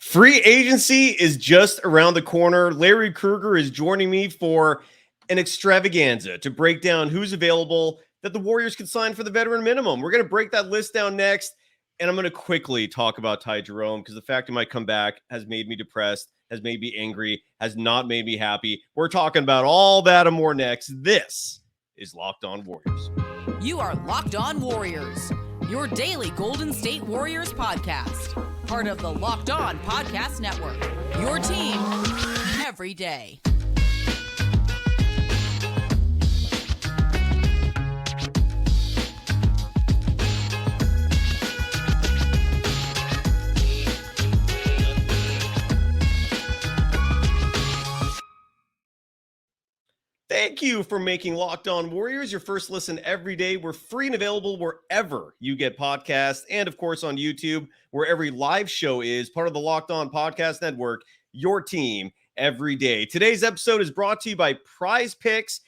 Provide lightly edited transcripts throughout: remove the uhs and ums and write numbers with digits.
Free agency is just around the corner. Larry Krueger is joining me for an extravaganza to break down who's available that the Warriors can sign for the veteran minimum. We're going to break that list down next, and I'm going to quickly talk about Ty Jerome because the fact he might come back has made me depressed, has made me angry, has not made me happy. We're talking about all that and more next. This is Locked On Warriors. You are Locked On Warriors, your daily Golden State Warriors podcast. Part of the Locked On Podcast Network, your team every day. Thank you for making Locked On Warriors your first listen every day. We're free and available wherever you get podcasts and, of course, on YouTube, where every live show is part of the Locked On Podcast Network, your team every day. Today's episode is brought to you by PrizePicks.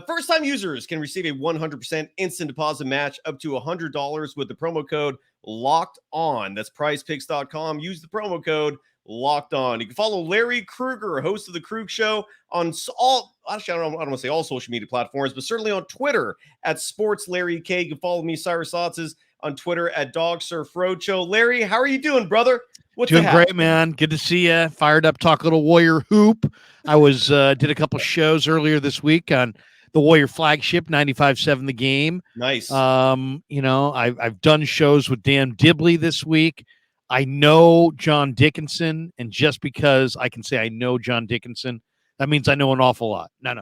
First-time users can receive a 100% instant deposit match up to $100 with the promo code Locked On. That's PrizePicks.com. Use the promo code Locked On. You can follow Larry Krueger, host of the Krug Show, on all, actually, I don't want to say all social media platforms, but certainly on Twitter at SportsLarryK. You can follow me, Cyrus Saatsaz, on Twitter at DogSurfRoadshow. Larry, how are you doing, brother? What's doing great, man. Good to see you. Fired up, talk a little Warrior hoop. I was did a couple shows earlier this week on the Warrior flagship 95.7 The Game. Nice. I've done shows with Dan Dibley this week. I know John Dickinson, and just because I can say I know John Dickinson, that means I know an awful lot. No.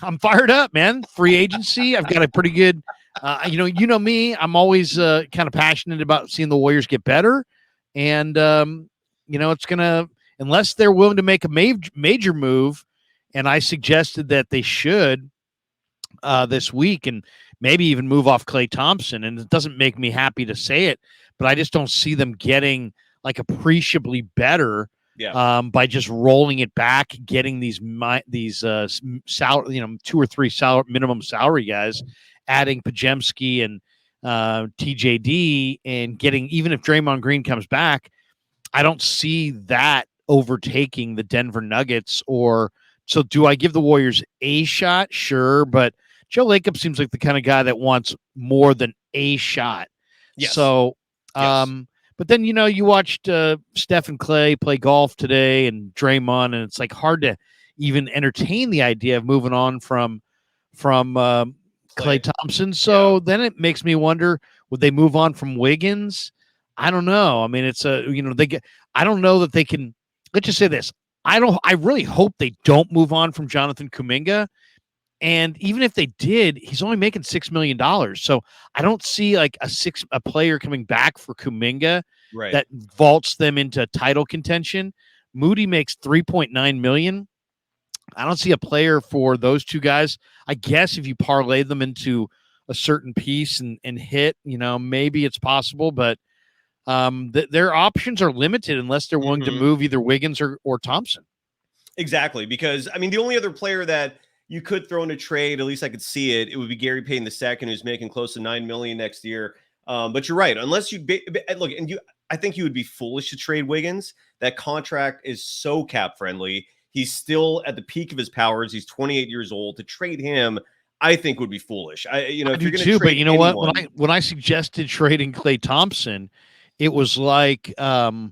I'm fired up, man. Free agency. I've got a pretty good, you know me. I'm always kind of passionate about seeing the Warriors get better. And, it's going to, unless they're willing to make a major move, and I suggested that they should this week and maybe even move off Klay Thompson. And it doesn't make me happy to say it, but I just don't see them getting like appreciably better by just rolling it back, getting these 2 or 3 minimum salary guys, adding Pajemski and TJD, and getting, even if Draymond Green comes back, I don't see that overtaking the Denver Nuggets. So do I give the Warriors a shot? Sure, but Joe Lacob seems like the kind of guy that wants more than a shot. Yes. So, but then, you watched Steph and Klay play golf today and Draymond, and it's like hard to even entertain the idea of moving on from Klay Thompson. So then it makes me wonder, would they move on from Wiggins? I don't know. I mean, it's I don't know that they can. Let's just say this. I really hope they don't move on from Jonathan Kuminga. And even if they did, he's only making $6 million. So I don't see like a player coming back for Kuminga that vaults them into title contention. Moody makes $3.9 million. I don't see a player for those two guys. I guess if you parlay them into a certain piece and hit, maybe it's possible, but their options are limited unless they're willing to move either Wiggins or Thompson. Exactly, because I mean the only other player that you could throw in a trade, at least I could see it, it would be Gary Payton II, who's making close to $9 million next year. But you're right, unless you look, and I think you would be foolish to trade Wiggins. That contract is so cap friendly. He's still at the peak of his powers. He's 28 years old. To trade him, I think would be foolish. I do too, but you know what? When I suggested trading Klay Thompson, it was like, I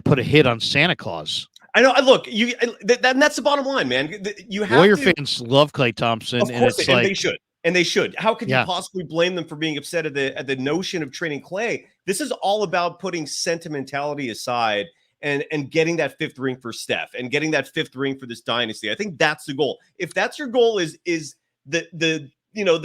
put a hit on Santa Claus. I know. Look, that's the bottom line, man. Warrior fans love Klay Thompson, of course, and they should. How could you possibly blame them for being upset at the notion of trading Klay? This is all about putting sentimentality aside and getting that 5th ring for Steph and getting that 5th ring for this dynasty. I think that's the goal. If that's your goal, is the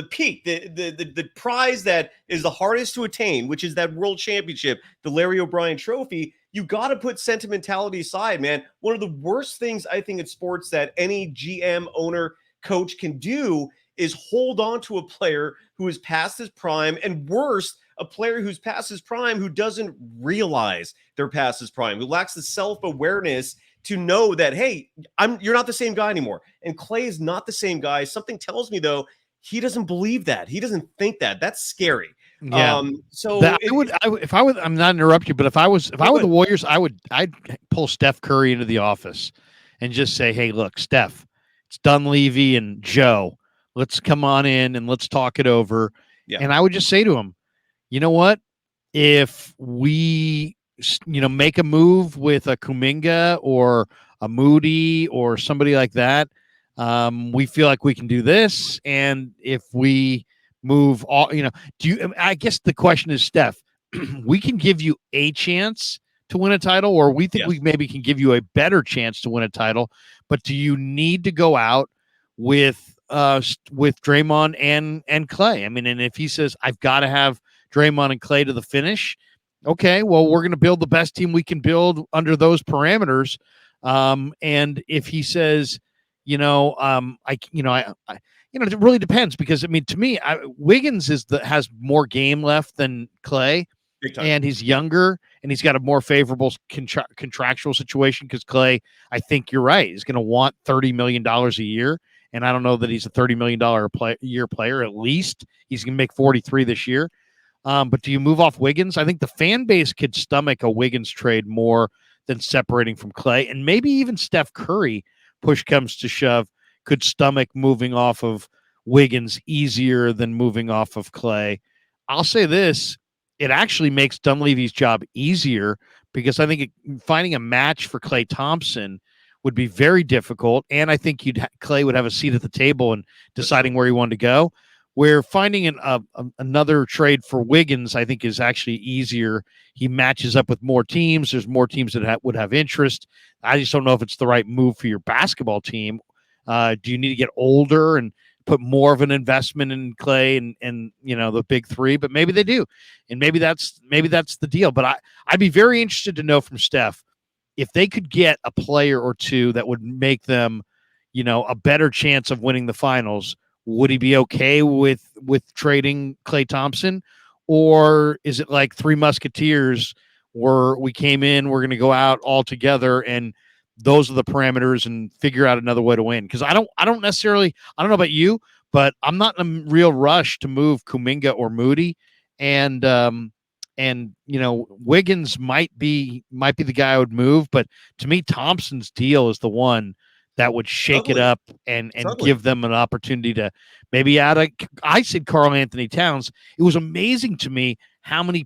peak, the prize that is the hardest to attain, which is that world championship, the Larry O'Brien trophy. You got to put sentimentality aside, man. One of the worst things I think in sports that any GM, owner, coach can do is hold on to a player who is past his prime, and worse, a player who's past his prime who doesn't realize they're past his prime, who lacks the self-awareness to know that, hey, you're not the same guy anymore. And Klay is not the same guy. Something tells me, though, he doesn't believe that. He doesn't think that. That's scary. Yeah. So I'm not interrupt you, but if I were the Warriors, I'd pull Steph Curry into the office and just say, hey, look, Steph, it's Dunleavy and Joe. Let's come on in and let's talk it over. Yeah. And I would just say to him, you know what? If we, make a move with a Kuminga or a Moody or somebody like that, we feel like we can do this. And if we move all, I guess the question is, Steph, we can give you a chance to win a title, or we think we maybe can give you a better chance to win a title, but do you need to go out with Draymond and Clay? I mean, and if he says, I've got to have Draymond and Clay to the finish, okay, well, we're going to build the best team we can build under those parameters. And if he says, it really depends, because I mean, to me, Wiggins has more game left than Clay, and he's younger, and he's got a more favorable contractual situation, because Clay, I think you're right, is going to want $30 million a year, and I don't know that he's a $30 million year player. At least he's going to make 43 this year. But do you move off Wiggins? I think the fan base could stomach a Wiggins trade more than separating from Clay, and maybe even Steph Curry, push comes to shove, could stomach moving off of Wiggins easier than moving off of Clay. I'll say this, it actually makes Dunleavy's job easier, because I think finding a match for Klay Thompson would be very difficult, and I think Clay would have a seat at the table in deciding where he wanted to go. Where finding another trade for Wiggins, I think, is actually easier. He matches up with more teams. There's more teams that would have interest. I just don't know if it's the right move for your basketball team. Do you need to get older and put more of an investment in Clay and the big three? But maybe they do, and maybe that's the deal. But I'd be very interested to know from Steph if they could get a player or two that would make them, a better chance of winning the finals. Would he be okay with trading Klay Thompson, or is it like Three Musketeers, where we came in, we're going to go out all together, and those are the parameters, and figure out another way to win? Because I don't know about you, but I'm not in a real rush to move Kuminga or Moody, and Wiggins might be the guy I would move, but to me, Thompson's deal is the one that would shake it up and give them an opportunity to maybe I said Karl Anthony Towns. It was amazing to me how many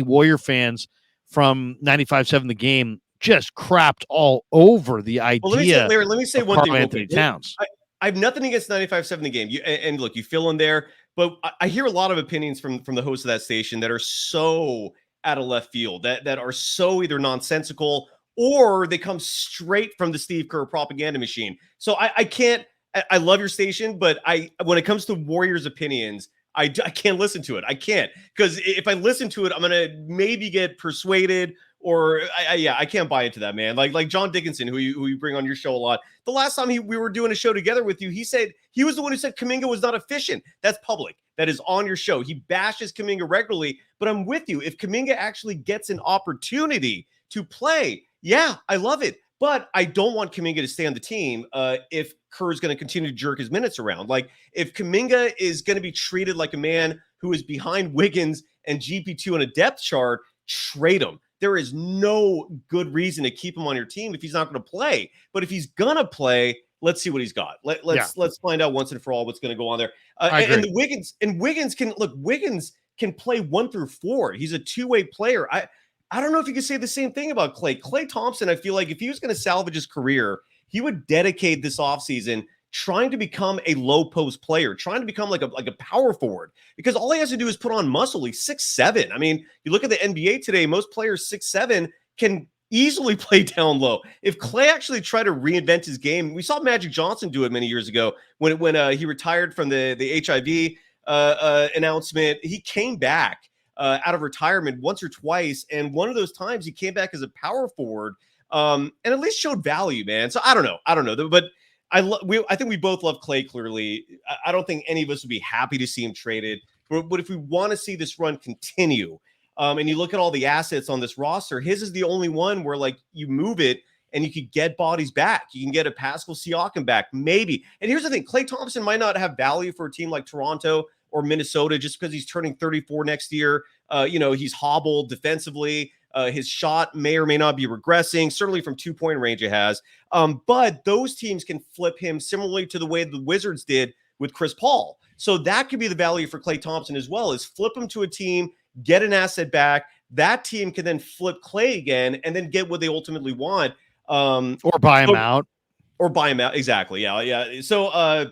Warrior fans from 95.7 The Game just crapped all over the idea. Well, let me say one thing. Anthony Towns. I have nothing against 95.7 The Game. And look, you fill in there, but I hear a lot of opinions from the host of that station that are so out of left field, that are so either nonsensical, or they come straight from the Steve Kerr propaganda machine. So I can't. I love your station, but when it comes to Warriors opinions, I can't listen to it. I can't, because if I listen to it, I'm gonna maybe get persuaded, or I can't buy into that, man. Like John Dickinson, who you bring on your show a lot. The last time we were doing a show together with you, he said he was the one who said Kuminga was not efficient. That's public. That is on your show. He bashes Kuminga regularly, but I'm with you. If Kuminga actually gets an opportunity to play, yeah, I love it. But I don't want Kuminga to stay on the team if Kerr is going to continue to jerk his minutes around. Like, if Kuminga is going to be treated like a man who is behind Wiggins and GP2 on a depth chart, trade him. There is no good reason to keep him on your team if he's not going to play. But if he's going to play, let's see what he's got. Let's find out once and for all what's going to go on there. And Wiggins can play 1 through 4. He's a two-way player. I don't know if you could say the same thing about Clay. Klay Thompson, I feel like if he was going to salvage his career, he would dedicate this offseason trying to become a low post player, trying to become like a power forward, because all he has to do is put on muscle. He's 6'7". I mean, you look at the NBA today, most players 6'7" can easily play down low. If Clay actually tried to reinvent his game, we saw Magic Johnson do it many years ago when he retired from the HIV announcement. He came back out of retirement once or twice, and one of those times he came back as a power forward, and at least showed value, man. So I don't know, but I think we both love Clay. Clearly, I don't think any of us would be happy to see him traded, but if we want to see this run continue, and you look at all the assets on this roster, his is the only one where, like, you move it and you could get bodies back. You can get a Pascal Siakam back, maybe. And here's the thing: Klay Thompson might not have value for a team like Toronto or Minnesota just because he's turning 34 next year. He's hobbled defensively. His shot may or may not be regressing. Certainly from 2-point range it has. But those teams can flip him similarly to the way the Wizards did with Chris Paul. So that could be the value for Klay Thompson as well, is flip him to a team, get an asset back. That team can then flip Klay again and then get what they ultimately want. Or buy him out. Or buy him out. Exactly. Yeah. So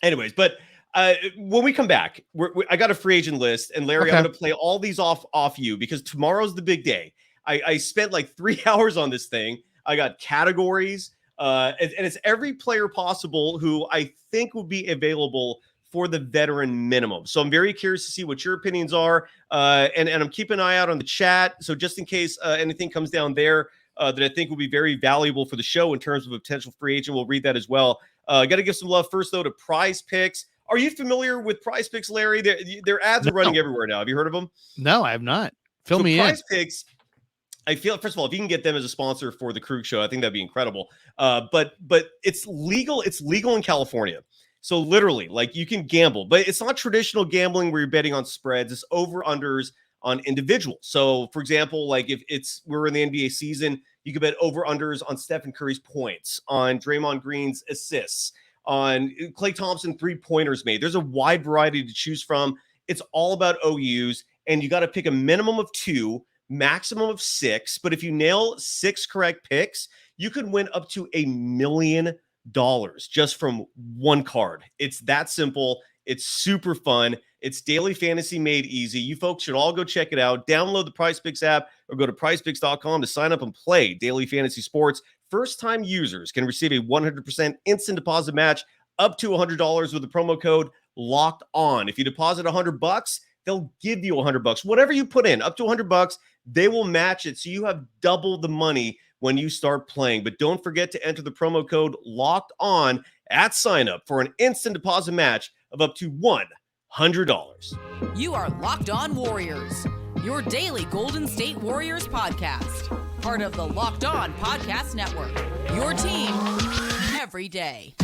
anyways, but when we come back, I got a free agent list, and Larry, I'm going to play all these off you because tomorrow's the big day. I spent like 3 hours on this thing. I got categories, and it's every player possible who I think will be available for the veteran minimum. So I'm very curious to see what your opinions are, and I'm keeping an eye out on the chat. So just in case anything comes down there that I think will be very valuable for the show in terms of a potential free agent, we'll read that as well. Got to give some love first, though, to PrizePicks. Are you familiar with PrizePicks, Larry? Their ads are running everywhere now. Have you heard of them? No, I have not. Fill me in. PrizePicks, I feel, first of all, if you can get them as a sponsor for the Krueger show, I think that'd be incredible. But it's legal. It's legal in California. So literally, like, you can gamble, but it's not traditional gambling where you're betting on spreads. It's over-unders on individuals. So, for example, like if we're in the NBA season, you could bet over-unders on Steph Curry's points, on Draymond Green's assists, on Klay Thompson 3-pointers made. There's a wide variety to choose from. It's all about OUs, and you got to pick a minimum of 2, maximum of 6. But if you nail 6 correct picks, you could win up to $1 million just from one card. It's that simple. It's super fun. It's daily fantasy made easy. You folks should all go check it out. Download the PrizePicks app or go to prizepicks.com to sign up and play daily fantasy sports. First-time users can receive a 100% instant deposit match up to $100 with the promo code Locked On. If you deposit $100, they'll give you $100. Whatever you put in, up to $100, they will match it. So you have double the money when you start playing. But don't forget to enter the promo code Locked On at sign up for an instant deposit match of up to $100. You are Locked On Warriors, your daily Golden State Warriors podcast. Part of the Locked On Podcast Network, your team every day.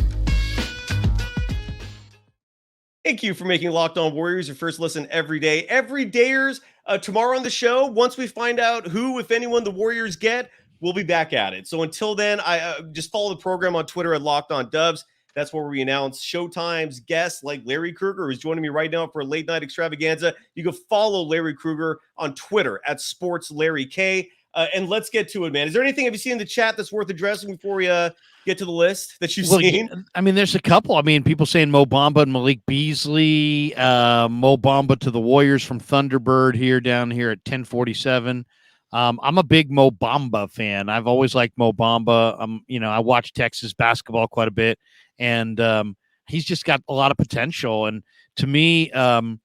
Thank you for making Locked On Warriors your first listen every day. Everydayers, tomorrow on the show, once we find out who, if anyone, the Warriors get, we'll be back at it. So until then, I just follow the program on Twitter at Locked On Dubs. That's where we announce showtimes, guests like Larry Krueger, who's joining me right now for a late night extravaganza. You can follow Larry Krueger on Twitter at SportsLarryK. And let's get to it, man. Is there anything have you seen in the chat that's worth addressing before we get to the list that you've seen? I mean, there's a couple. I mean, people saying Mo Bamba and Malik Beasley, Mo Bamba to the Warriors from Thunderbird down here at 1047. I'm a big Mo Bamba fan. I've always liked Mo Bamba. I watch Texas basketball quite a bit, and he's just got a lot of potential. And to me, the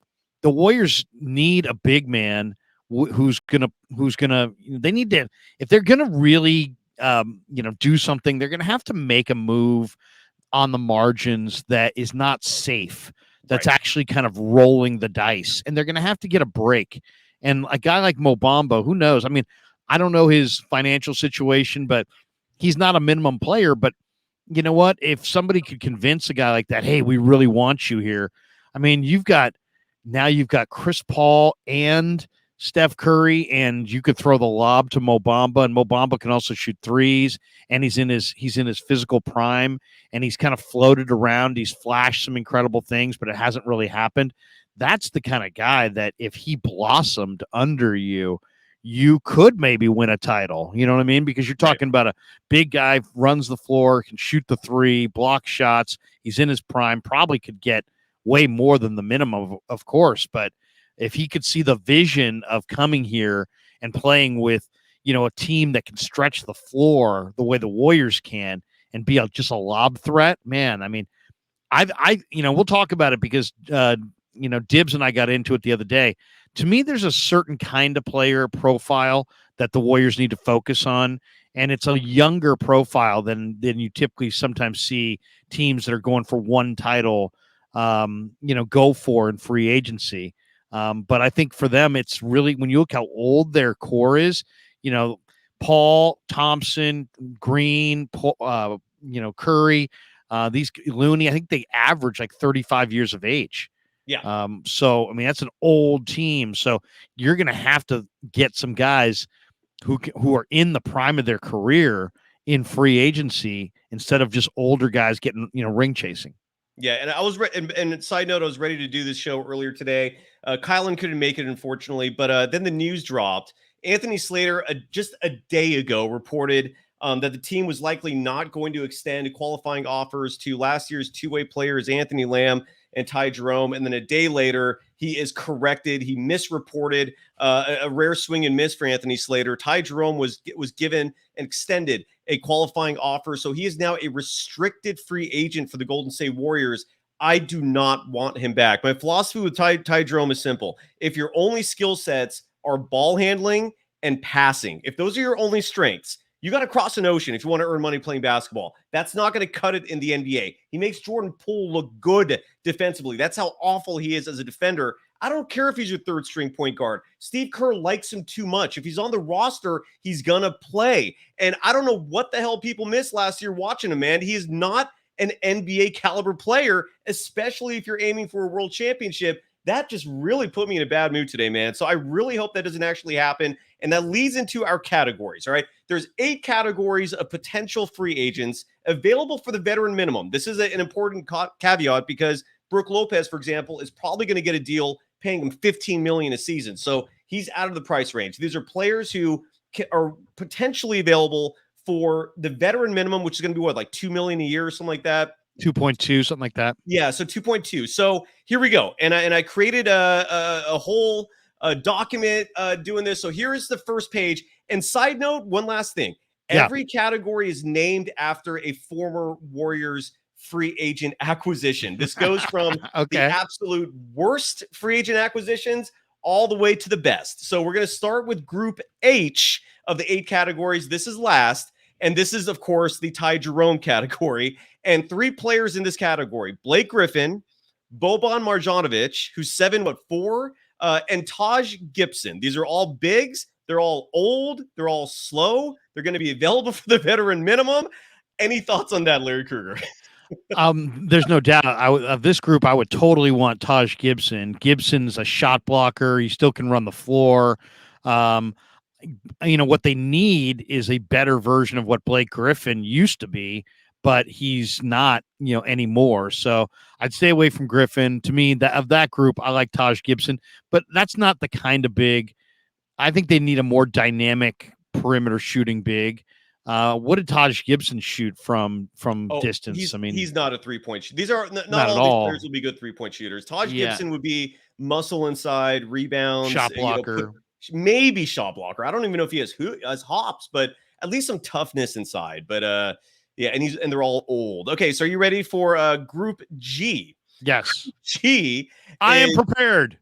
Warriors need a big man who's gonna they need to, if they're gonna really do something, they're gonna have to make a move on the margins that is not safe, that's actually kind of rolling the dice, and they're gonna have to get a break. And a guy like Mo Bamba, who knows? I mean, I don't know his financial situation, but he's not a minimum player. But you know what? If somebody could convince a guy like that, hey, we really want you here. I mean, you've got Chris Paul and Steph Curry, and you could throw the lob to Mo Bamba, and Mo Bamba can also shoot threes, and he's in his physical prime, and he's kind of floated around. He's flashed some incredible things, but it hasn't really happened. That's the kind of guy that if he blossomed under you, you could maybe win a title. You know what I mean? Because you're talking about a big guy, runs the floor, can shoot the three, block shots. He's in his prime, probably could get way more than the minimum, of course, but if he could see the vision of coming here and playing with, a team that can stretch the floor the way the Warriors can and be just a lob threat, man. I mean, we'll talk about it because, Dibbs and I got into it the other day. To me, there's a certain kind of player profile that the Warriors need to focus on, and it's a younger profile than you typically sometimes see teams that are going for one title, go for in free agency. But I think for them, it's really, when you look how old their core is, Paul, Thompson, Green, Curry, these Looney, I think they average like 35 years of age. Yeah. So I mean, that's an old team. So you're going to have to get some guys who are in the prime of their career in free agency instead of just older guys getting, ring chasing. Yeah, and I was and side note, I was ready to do this show earlier today. Kylan couldn't make it, unfortunately, but then the news dropped. Anthony Slater, just a day ago, reported that the team was likely not going to extend qualifying offers to last year's two-way players Anthony Lamb and Ty Jerome. And then a day later, he is corrected. He misreported a rare swing and miss for Anthony Slater. Ty Jerome was given and extended a qualifying offer. So he is now a restricted free agent for the Golden State Warriors. I do not want him back. My philosophy with Ty Jerome is simple. If your only skill sets are ball handling and passing, if those are your only strengths, you got to cross an ocean if you want to earn money playing basketball. That's not going to cut it in the NBA. He makes Jordan Poole look good defensively. That's how awful he is as a defender. I don't care if he's your third string point guard. Steve Kerr likes him too much. If he's on the roster, he's going to play. And I don't know what the hell people missed last year watching him, man. He is not an NBA caliber player, especially if you're aiming for a world championship. That just really put me in a bad mood today, man. So I really hope that doesn't actually happen. And that leads into our categories, all right? There's 8 categories of potential free agents available for the veteran minimum. This is an important caveat because Brook Lopez, for example, is probably going to get a deal paying him $15 million a season. So he's out of the price range. These are players who are potentially available for the veteran minimum, which is going to be what, like $2 million a year or something like that? 2.2, something like that. Yeah, so 2.2. So here we go. And I created a whole document doing this. So here is the first page. And side note, one last thing. Every category is named after a former Warriors free agent acquisition. This goes from the absolute worst free agent acquisitions all the way to the best. So we're going to start with Group H of the 8 categories. This is last. And this is, of course, the Ty Jerome category. And 3 players in this category: Blake Griffin, Boban Marjanovic, who's 7'4", and Taj Gibson. These are all bigs. They're all old. They're all slow. They're going to be available for the veteran minimum. Any thoughts on that, Larry Krueger? There's no doubt. Of this group, I would totally want Taj Gibson. Gibson's a shot blocker. He still can run the floor. What they need is a better version of what Blake Griffin used to be, but he's not, anymore. So I'd stay away from Griffin. To me, of that group, I like Taj Gibson, but that's not the kind of big. I think they need a more dynamic perimeter shooting big. What did Taj Gibson shoot from distance? He's not a 3-point shooter. These are not all these players will be good 3-point shooters. Taj Gibson would be muscle inside, rebounds, shot blocker. Maybe shot blocker. I don't even know if he has hops, but at least some toughness inside. But and they're all old. Okay, so are you ready for Group G? Yes. I am prepared.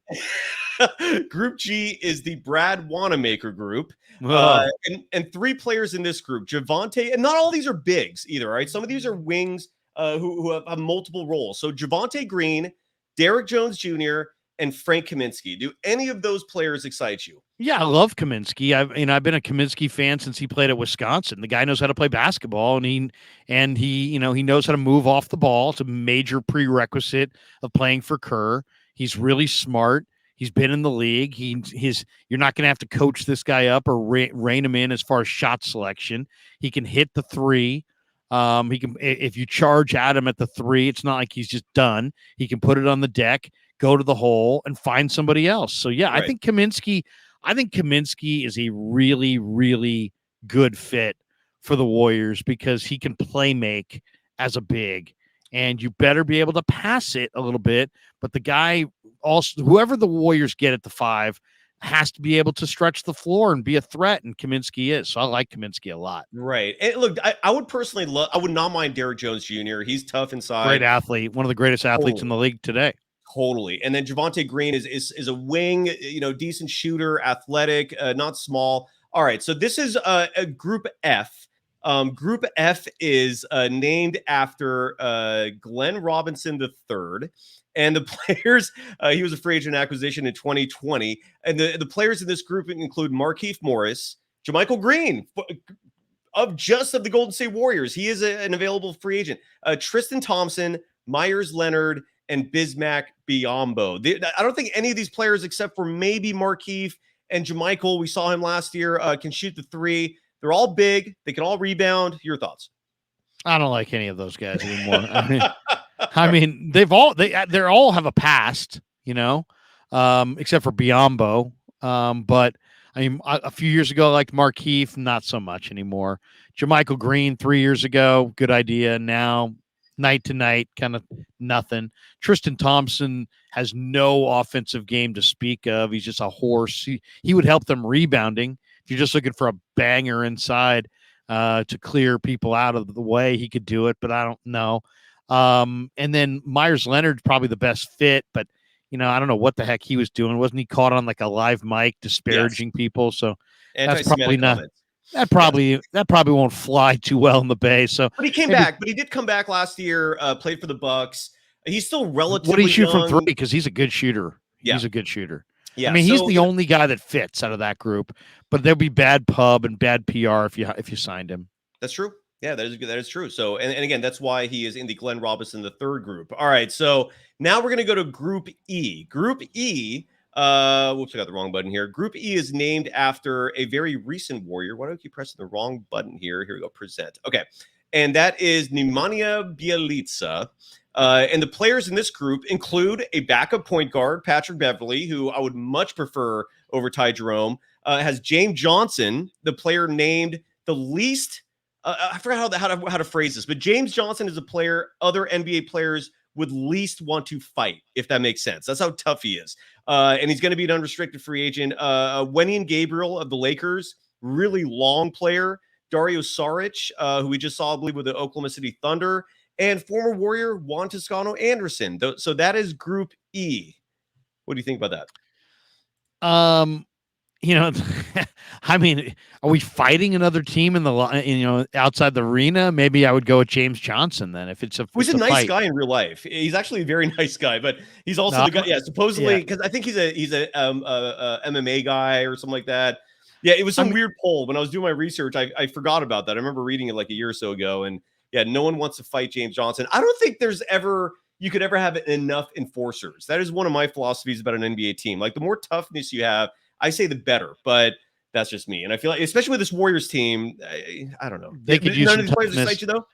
Group G is the Brad Wanamaker group. And 3 players in this group: Javonte, and not all these are bigs either, right? Some of these are wings who have multiple roles. So Javonte Green, Derrick Jones Jr., and Frank Kaminsky. Do any of those players excite you? Yeah, I love Kaminsky. I've been a Kaminsky fan since he played at Wisconsin. The guy knows how to play basketball, and he knows how to move off the ball. It's a major prerequisite of playing for Kerr. He's really smart. He's been in the league. You're not going to have to coach this guy up or rein him in as far as shot selection. He can hit the 3. He can, if you charge at him at the 3, it's not like he's just done. He can put it on the deck, go to the hole, and find somebody else. So yeah, right. I think Kaminsky is a really, really good fit for the Warriors because he can play make as a big, and you better be able to pass it a little bit. But the guy also, whoever the Warriors get at the 5, has to be able to stretch the floor and be a threat, and Kaminsky is. So I like Kaminsky a lot. Right. And look, I would personally I would not mind Derrick Jones Jr. He's tough inside. Great athlete. One of the greatest athletes in the league today. Totally. And then Javonte Green is a wing, decent shooter, athletic, not small. All right. So this is a Group F. Group F is named after Glenn Robinson III. And the players, he was a free agent acquisition in 2020. And the players in this group include Markieff Morris, JaMychal Green of the Golden State Warriors. He is an available free agent. Tristan Thompson, Myers Leonard, and Bismack Biyombo. I don't think any of these players, except for maybe Markieff and JaMychal, we saw him last year, can shoot the three. They're all big. They can all rebound. Your thoughts? I don't like any of those guys anymore. They all have a past, except for Biyombo. But a few years ago, I liked Markieff, not so much anymore. JaMychal Green 3 years ago, good idea. Now, night to night, kind of nothing. Tristan Thompson has no offensive game to speak of. He's just a horse. He would help them rebounding. If you're just looking for a banger inside to clear people out of the way, he could do it, but I don't know. And then Myers Leonard's probably the best fit, but I don't know what the heck he was doing. Wasn't he caught on like a live mic disparaging people? So that's probably not. That probably won't fly too well in the Bay. So, but he came back. But he did come back last year. Played for the Bucks. He's still relatively. What did he shoot young. from three? Because he's a good shooter. Yeah. He's a good shooter. Yeah, he's the only guy that fits out of that group. But there'll be bad pub and bad PR if you signed him. That's true. Yeah, that is true. So, and again, that's why he is in the Glenn Robinson III group. All right, so now we're going to go to Group E. Group E, whoops, I got the wrong button here. Group E is named after a very recent Warrior. Why do I keep pressing the wrong button here? Here we go, present. Okay, and that is Nemanja Bjelica. And the players in this group include a backup point guard, Patrick Beverley, who I would much prefer over Ty Jerome. Has James Johnson, the player named the least. I forgot how to phrase this, but James Johnson is a player other NBA players would least want to fight, if that makes sense. That's how tough he is. And he's going to be an unrestricted free agent. Wenyen Gabriel of the Lakers, really long player. Dario Saric, who we just saw, I believe, with the Oklahoma City Thunder. And former Warrior Juan Toscano Anderson. So that is Group E. What do you think about that? Are we fighting another team in the outside the arena? Maybe I would go with James Johnson then. If it's a, he's a nice fight. guy in real life. He's actually a very nice guy, but he's also the guy. Yeah, supposedly because I think he's a MMA guy or something like that. Yeah, it was some weird poll when I was doing my research. I forgot about that. I remember reading it like a year or so ago, and yeah, no one wants to fight James Johnson. I don't think you could ever have enough enforcers. That is one of my philosophies about an NBA team. Like the more toughness you have, I say the better, but that's just me. And I feel like, especially with this Warriors team, I don't know. They could use none some of these players toughness. excite you though.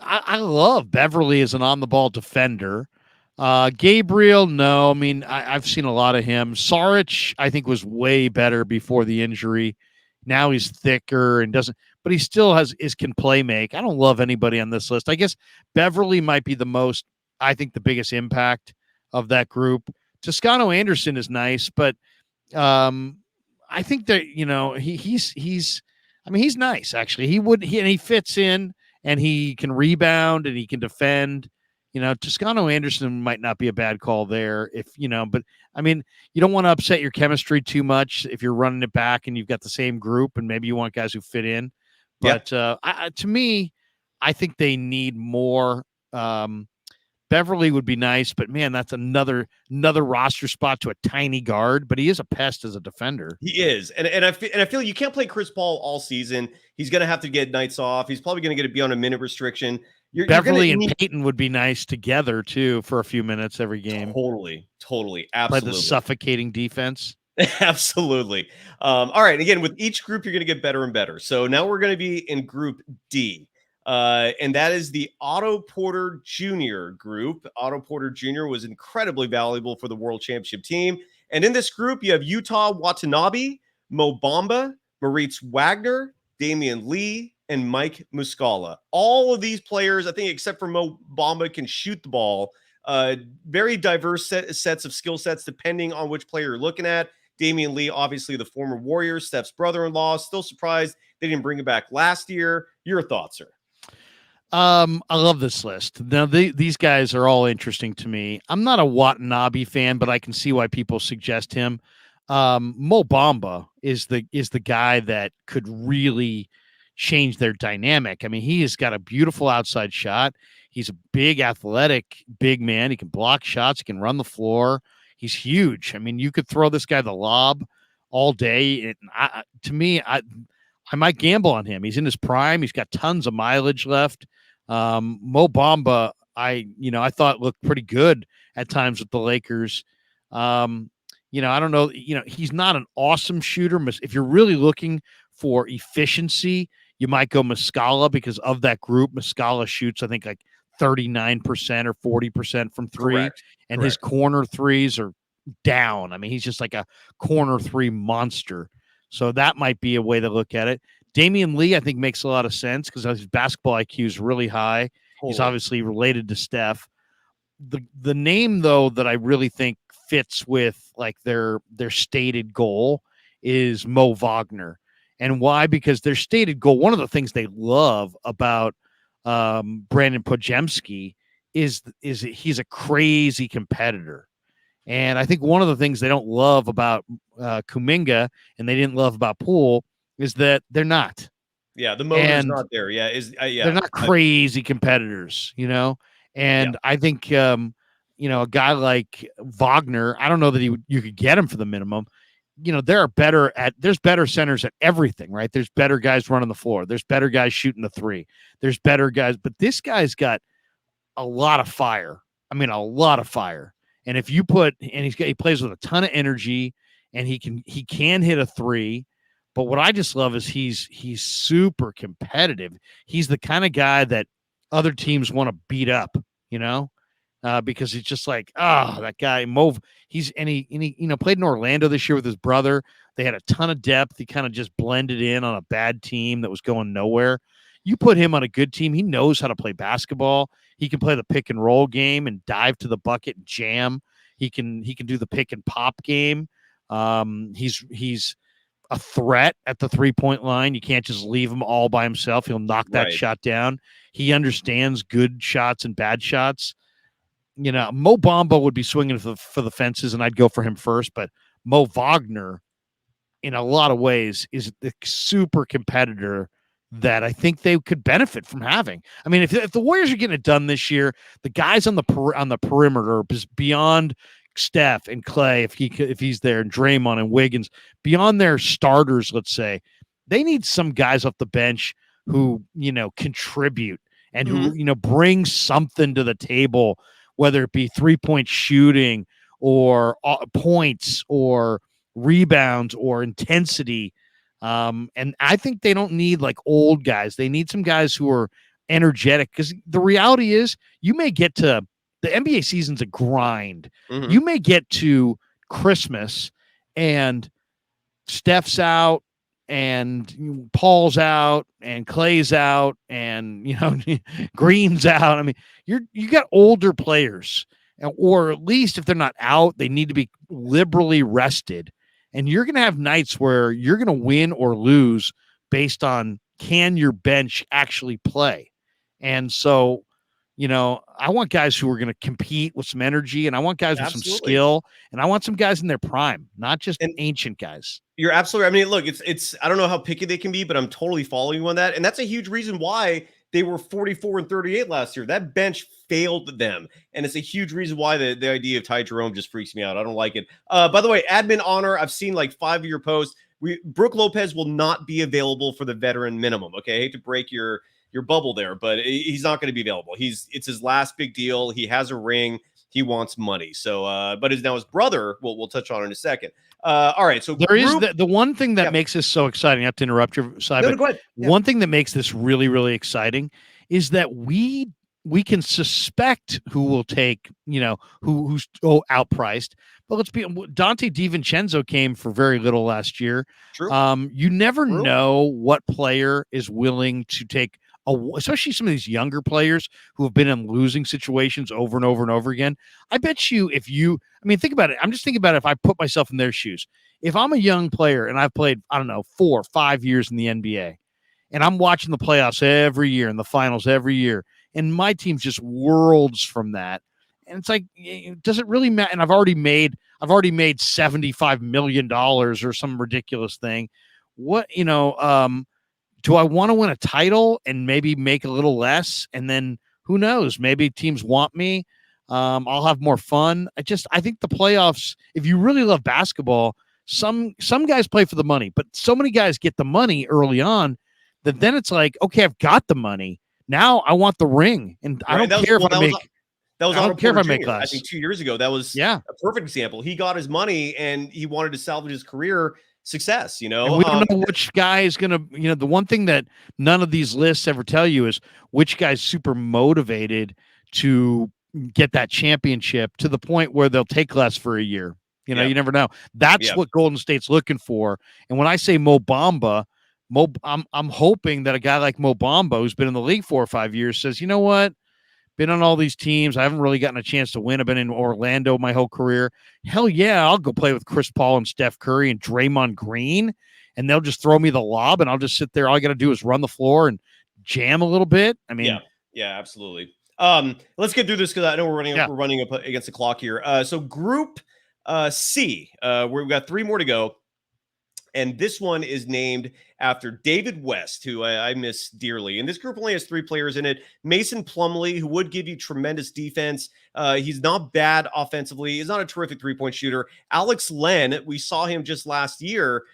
I love Beverly as an on-the-ball defender. Gabriel, no. I've seen a lot of him. Saric, I think, was way better before the injury. Now he's thicker and doesn't, but he still can play make. I don't love anybody on this list. I guess Beverly might be the biggest impact of that group. Toscano Anderson is nice, but I think that he's nice actually. He fits in and he can rebound and he can defend. Toscano Anderson might not be a bad call there but you don't want to upset your chemistry too much if you're running it back and you've got the same group and maybe you want guys who fit in. But to me, I think they need more. Beverly would be nice, but man, that's another roster spot to a tiny guard. But he is a pest as a defender. He is, and I feel you can't play Chris Paul all season. He's going to have to get nights off. He's probably going to be on a minute restriction. Beverly and Peyton would be nice together too for a few minutes every game. Totally, absolutely. Play the suffocating defense. Absolutely. All right. Again, with each group, you're going to get better and better. So now we're going to be in Group D. And that is the Otto Porter Jr. group. Otto Porter Jr. was incredibly valuable for the World Championship team. And in this group, you have Yuta Watanabe, Mo Bamba, Moritz Wagner, Damian Lee, and Mike Muscala. All of these players, I think, except for Mo Bamba, can shoot the ball. Very diverse sets of skill sets, depending on which player you're looking at. Damian Lee, obviously the former Warrior, Steph's brother-in-law. Still surprised they didn't bring him back last year. Your thoughts, sir? I love this list. Now, these guys are all interesting to me. I'm not a Watanabe fan, but I can see why people suggest him. Mo Bamba is the guy that could really change their dynamic. He has got a beautiful outside shot. He's a big, athletic, big man. He can block shots. He can run the floor. He's huge. You could throw this guy the lob all day. I might gamble on him. He's in his prime. He's got tons of mileage left. Mo Bamba, I thought looked pretty good at times with the Lakers. I don't know. He's not an awesome shooter. If you're really looking for efficiency, you might go Muscala because of that group. Muscala shoots, I think, like 39% or 40% from three. Correct. And his corner threes are down. I mean, he's just like a corner three monster. So that might be a way to look at it. Damian Lee, I think, makes a lot of sense because his basketball IQ is really high. He's obviously related to Steph. The name, though, that I really think fits with like their stated goal is Mo Wagner. And why? Because their stated goal, one of the things they love about Brandon Podziemski is he's a crazy competitor. And I think one of the things they don't love about Kuminga and they didn't love about Poole is that they're not. Yeah, the motor's not there. Yeah, they're not crazy competitors, And I think a guy like Wagner, I don't know that you could get him for the minimum. There's better centers at everything, right? There's better guys running the floor. There's better guys shooting the three. There's better guys, but this guy's got a lot of fire. I mean, a lot of fire. And if you he plays with a ton of energy, and he can hit a three. But what I just love is he's super competitive. He's the kind of guy that other teams want to beat up, because he's just like, that guy Mo. He played in Orlando this year with his brother. They had a ton of depth. He kind of just blended in on a bad team that was going nowhere. You put him on a good team, he knows how to play basketball. He can play the pick and roll game and dive to the bucket and jam. He can do the pick and pop game. He's a threat at the 3-point line. You can't just leave him all by himself. He'll knock that shot down. He understands good shots and bad shots. Mo Bamba would be swinging for the fences, and I'd go for him first. But Mo Wagner, in a lot of ways, is the super competitor that I think they could benefit from having. I mean, if the Warriors are getting it done this year, the guys on the perimeter beyond Steph and Clay, if he's there, and Draymond and Wiggins, beyond their starters, let's say, they need some guys off the bench who contribute and who bring something to the table, whether it be 3-point shooting or points or rebounds or intensity. And I think they don't need like old guys. They need some guys who are energetic, because the reality is you may get to the NBA season's a grind. Mm-hmm. You may get to Christmas and Steph's out and Paul's out and Clay's out and Green's out. I mean, you got older players, or at least if they're not out, they need to be liberally rested. And you're going to have nights where you're going to win or lose based on, can your bench actually play? And so, I want guys who are going to compete with some energy, and I want guys with some skill, and I want some guys in their prime, not just ancient guys. You're absolutely right. I mean, look, it's I don't know how picky they can be, but I'm totally following you on that. And that's a huge reason why they were 44-38 last year. That bench failed them. And it's a huge reason why the idea of Ty Jerome just freaks me out. I don't like it. By the way, admin honor, I've seen like 5 of your posts. Brook Lopez will not be available for the veteran minimum. Okay. I hate to break your bubble there, but he's not going to be available. It's his last big deal. He has a ring. He wants money. So, but now his brother, we'll touch on in a second. All right. So there is the one thing that makes this so exciting. I have to interrupt your side. No, go ahead. Yeah. One thing that makes this really, really exciting is that we can suspect who will take, who's outpriced. But let's be, Dante DiVincenzo came for very little last year. True. You never know what player is willing to take, especially some of these younger players who have been in losing situations over and over and over again. I bet you think about it. I'm just thinking about it. If I put myself in their shoes, if I'm a young player and I've played, 4 or 5 years in the NBA, and I'm watching the playoffs every year and the finals every year, and my team's just worlds from that. And it's like, does it really matter? And I've already made $75 million or some ridiculous thing. What, do I want to win a title and maybe make a little less? And then who knows? Maybe teams want me. I'll have more fun. I think the playoffs, if you really love basketball, some guys play for the money, but so many guys get the money early on that then it's like, okay, I've got the money. Yeah. Now I want the ring, and I don't care if I make. That was I Otto don't care if Porter I make Jr. I less. think 2 years ago. That was Yeah. a perfect example. He got his money and he wanted to salvage his career success, you know. And we don't know which guy is going to, the one thing that none of these lists ever tell you is which guy's super motivated to get that championship to the point where they'll take less for a year. You Yeah. never know. That's Yeah. what Golden State's looking for. And when I say Mo Bamba, I'm hoping that a guy like Mo Bamba, who's been in the league 4 or 5 years, says, you know what? Been on all these teams. I haven't really gotten a chance to win. I've been in Orlando my whole career. Hell yeah, I'll go play with Chris Paul and Steph Curry and Draymond Green, and they'll just throw me the lob, and I'll just sit there. All I got to do is run the floor and jam a little bit. I mean, yeah, absolutely. Let's get through this because I know we're running up against the clock here. So Group C, where we've got 3 more to go. And this one is named after David West, who I miss dearly. And this group only has 3 players in it. Mason Plumlee, who would give you tremendous defense. He's not bad offensively. He's not a terrific three-point shooter. Alex Len, we saw him just last year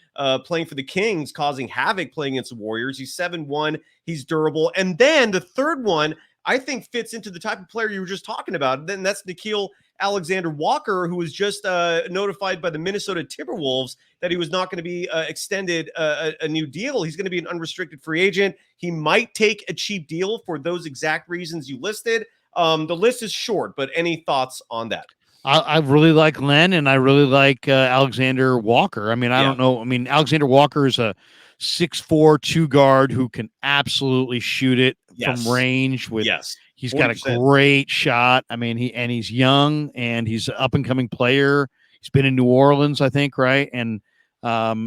playing for the Kings, causing havoc playing against the Warriors. He's 7'1". He's durable. And then the third one, I think, fits into the type of player you were just talking about. Then that's Nickeil Alexander-Walker, who was just notified by the Minnesota Timberwolves that he was not going to be extended a new deal. He's going to be an unrestricted free agent. He might take a cheap deal for those exact reasons you listed. The list is short, but any thoughts on that? I really like Len, and I really like Alexander Walker. I mean, I don't know. I mean, Alexander Walker is a 6'4" 2 guard who can absolutely shoot it from range. He's 40%. Got a great shot. I mean, he's young and he's an up and coming player. He's been in New Orleans, I think, right? And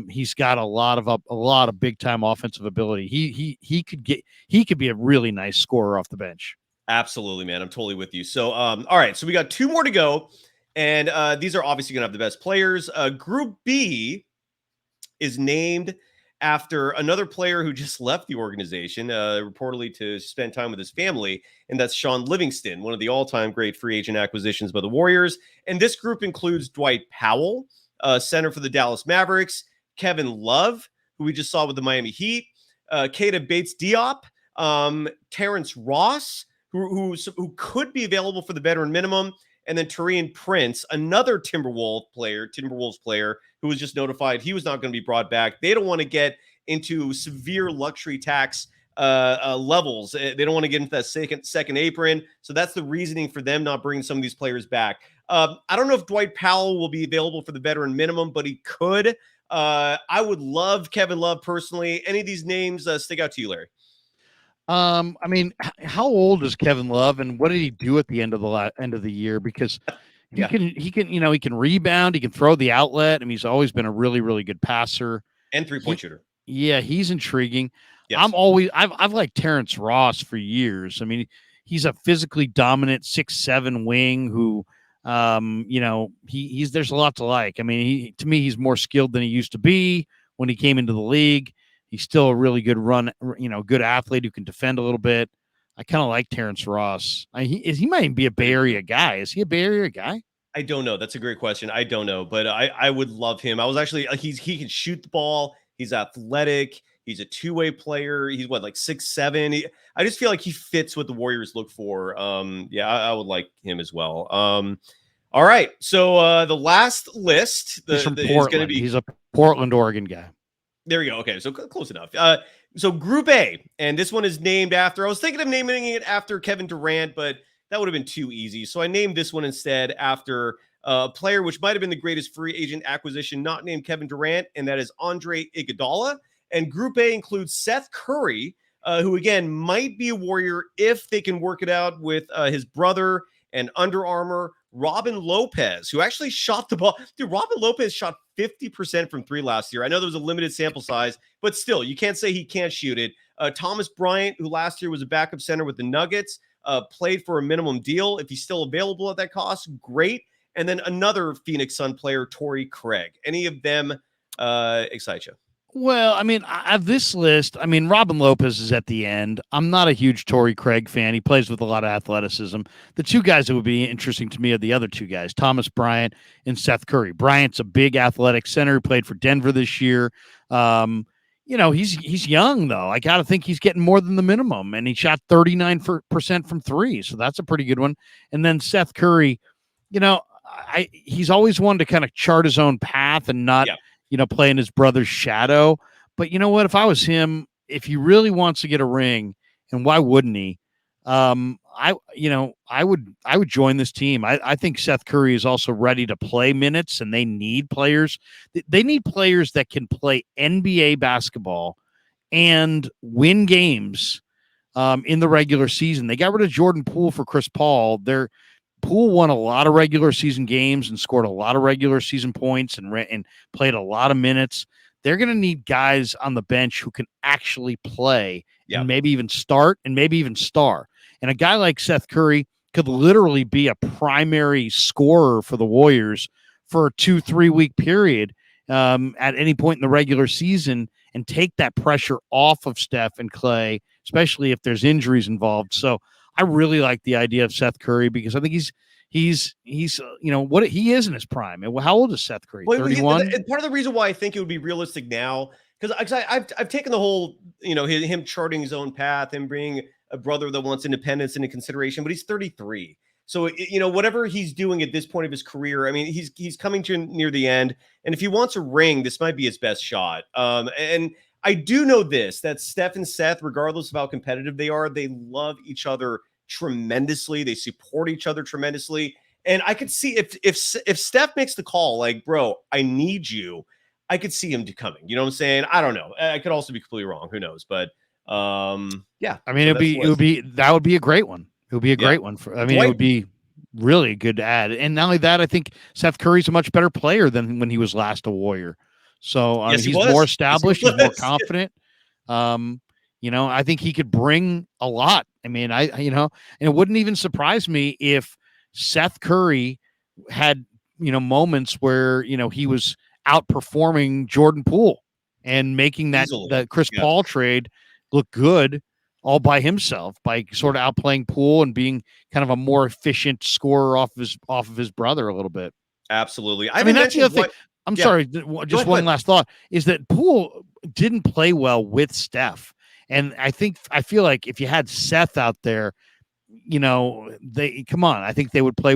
he's got a lot of big time offensive ability. He could be a really nice scorer off the bench. Absolutely, man. I'm totally with you. So, all right. So we got 2 more to go, and these are obviously going to have the best players. Group B is named after another player who just left the organization, reportedly to spend time with his family, and that's Sean Livingston, one of the all-time great free agent acquisitions by the Warriors. And this group includes Dwight Powell, center for the Dallas Mavericks, Kevin Love, who we just saw with the Miami Heat, Keita Bates-Diop, Terrence Ross, who could be available for the veteran minimum, and then Taurean Prince, another Timberwolves player who was just notified he was not going to be brought back. They don't want to get into severe luxury tax levels. They don't want to get into that second apron. So that's the reasoning for them not bringing some of these players back. I don't know if Dwight Powell will be available for the veteran minimum, but he could. I would love Kevin Love personally. Any of these names stick out to you, Larry? I mean, how old is Kevin Love, and what did he do at the end of the year? Because he can rebound, he can throw the outlet. I mean, he's always been a really, really good passer and 3-point shooter. Yeah, he's intriguing. Yes. I've liked Terrence Ross for years. I mean, he's a physically dominant 6'7" wing who, there's a lot to like. I mean, to me, he's more skilled than he used to be when he came into the league. He's still a really good good athlete who can defend a little bit. I kind of like Terrence Ross. He might be a Bay Area guy. Is he a Bay Area guy? I don't know. That's a great question. I don't know, but I would love him. I was actually he can shoot the ball. He's athletic. He's a 2-way player. He's like 6'7". I just feel like he fits what the Warriors look for. I would like him as well. All right. So the last list he's from Portland. He's a Portland, Oregon guy. There we go. Okay, so close enough. So Group A, and this one is named after, I was thinking of naming it after Kevin Durant, but that would have been too easy. So I named this one instead after a player which might have been the greatest free agent acquisition not named Kevin Durant, and that is Andre Iguodala. And Group A includes Seth Curry, who, again, might be a Warrior if they can work it out with his brother and Under Armour, Robin Lopez, who actually shot the ball. Dude, Robin Lopez shot 50% from 3 last year. I know there was a limited sample size, but still, you can't say he can't shoot it. Thomas Bryant, who last year was a backup center with the Nuggets, played for a minimum deal. If he's still available at that cost, great. And then another Phoenix Sun player, Torrey Craig. Any of them excite you? Well, I mean, this list, Robin Lopez is at the end. I'm not a huge Torrey Craig fan. He plays with a lot of athleticism. The 2 guys that would be interesting to me are the other 2 guys, Thomas Bryant and Seth Curry. Bryant's a big athletic center who played for Denver this year. he's young though. I got to think he's getting more than the minimum, and he shot 39% from three, so that's a pretty good one. And then Seth Curry, he's always wanted to kind of chart his own path and not, play in his brother's shadow. But you know what? If I was him, if he really wants to get a ring, and why wouldn't he? I would join this team. I think Seth Curry is also ready to play minutes, and they need players. They need players that can play NBA basketball and win games in the regular season. They got rid of Jordan Poole for Chris Paul. Poole won a lot of regular season games and scored a lot of regular season points and played a lot of minutes. They're going to need guys on the bench who can actually play and maybe even start and maybe even star. And a guy like Seth Curry could literally be a primary scorer for the Warriors for a 2-3 week period at any point in the regular season and take that pressure off of Steph and Clay, especially if there's injuries involved. So I really like the idea of Seth Curry because I think he's what he is in his prime. How old is Seth Curry? 31. Part of the reason why I think it would be realistic now, because I've taken the whole, him charting his own path and being a brother that wants independence into consideration, but he's 33. So, whatever he's doing at this point of his career, I mean, he's coming to near the end. And if he wants a ring, this might be his best shot. And I do know that Steph and Seth, regardless of how competitive they are, they love each other tremendously. They support each other tremendously. And I could see if Steph makes the call, like, bro, I need you, I could see him coming. You know what I'm saying? I don't know. I could also be completely wrong. Who knows? But yeah. I mean, that would be a great one. It would be a great one it would be really good to add. And not only that, I think Seth Curry's a much better player than when he was last a Warrior. So he's more established, he's more confident. I think he could bring a lot. I mean, and it wouldn't even surprise me if Seth Curry had, moments where, he was outperforming Jordan Poole and making that Chris Paul trade look good all by himself by sort of outplaying Poole and being kind of a more efficient scorer off of his brother a little bit. Absolutely. I mean, that's the other thing. I'm sorry. Just one last thought is that Poole didn't play well with Steph. And I feel like if you had Seth out there, I think they would play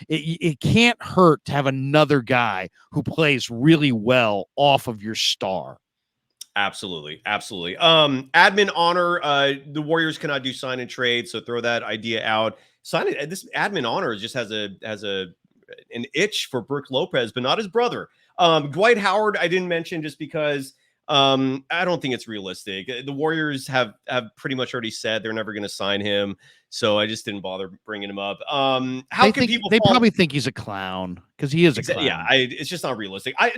it can't hurt to have another guy who plays really well off of your star. Absolutely. Admin honor. The Warriors cannot do sign and trade, so throw that idea out. This admin honor just has an itch for Brook Lopez, but not his brother. Dwight Howard, I didn't mention just because I don't think it's realistic. The Warriors have pretty much already said they're never going to sign him, so I just didn't bother bringing him up. They probably think he's a clown because he is a clown. Yeah, it's just not realistic. I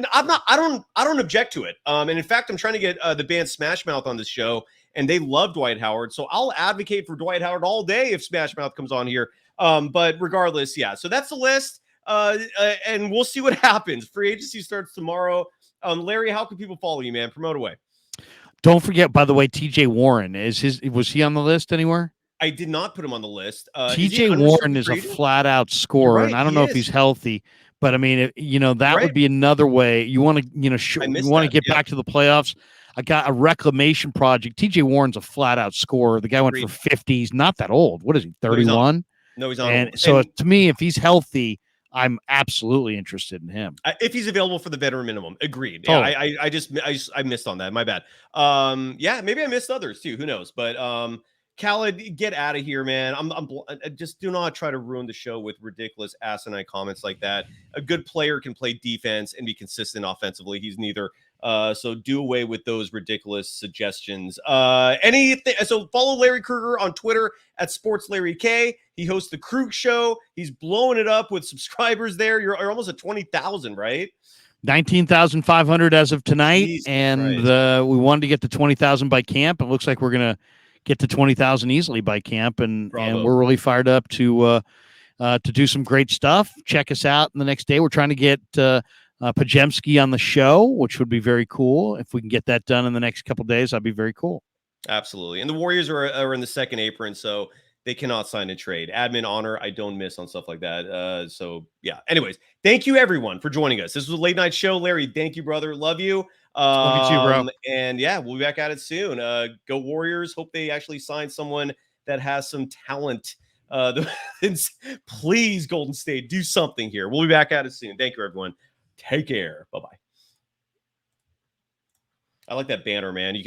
don't object to it. And in fact, I'm trying to get the band Smash Mouth on this show, and they love Dwight Howard, so I'll advocate for Dwight Howard all day if Smash Mouth comes on here. But regardless, yeah. So that's the list, and we'll see what happens. Free agency starts tomorrow. Larry, how can people follow you, man? Promote away. Don't forget, by the way, TJ Warren was he on the list anywhere? I did not put him on the list. TJ Warren is a flat out scorer, and I don't know if he's healthy, but I mean, that would be another way you want to, you want to get back to the playoffs. I got a reclamation project. TJ Warren's a flat out scorer. The guy went for 50. He's not that old. What is he? 31? No, he's not. And so to me, if he's healthy, I'm absolutely interested in him. If he's available for the veteran minimum. Agreed. Totally. Yeah, I missed on that. My bad. Yeah, maybe I missed others too. Who knows? But Khaled, get out of here, man. I just do not try to ruin the show with ridiculous asinine comments like that. A good player can play defense and be consistent offensively. He's neither. So do away with those ridiculous suggestions. So follow Larry Krueger on Twitter at SportsLarryK. He hosts the Krug Show. He's blowing it up with subscribers there. You're almost at 20,000, right? 19,500 as of tonight. Jesus and Christ. We wanted to get to 20,000 by camp. It looks like we're going to get to 20,000 easily by camp. And we're really fired up to do some great stuff. Check us out in the next day. We're trying to get Pajemski on the show, which would be very cool. If we can get that done in the next couple of days, that'd be very cool. Absolutely. And the Warriors are in the second apron, so they cannot sign a trade. Admin honor, I don't miss on stuff like that. So yeah. Anyways, thank you everyone for joining us. This was a late night show. Larry, thank you, brother. Love you. Love you too, bro. And yeah, we'll be back at it soon. Go Warriors. Hope they actually sign someone that has some talent. Please, Golden State, do something here. We'll be back at it soon. Thank you, everyone. Take care. Bye-bye. I like that banner, man. You could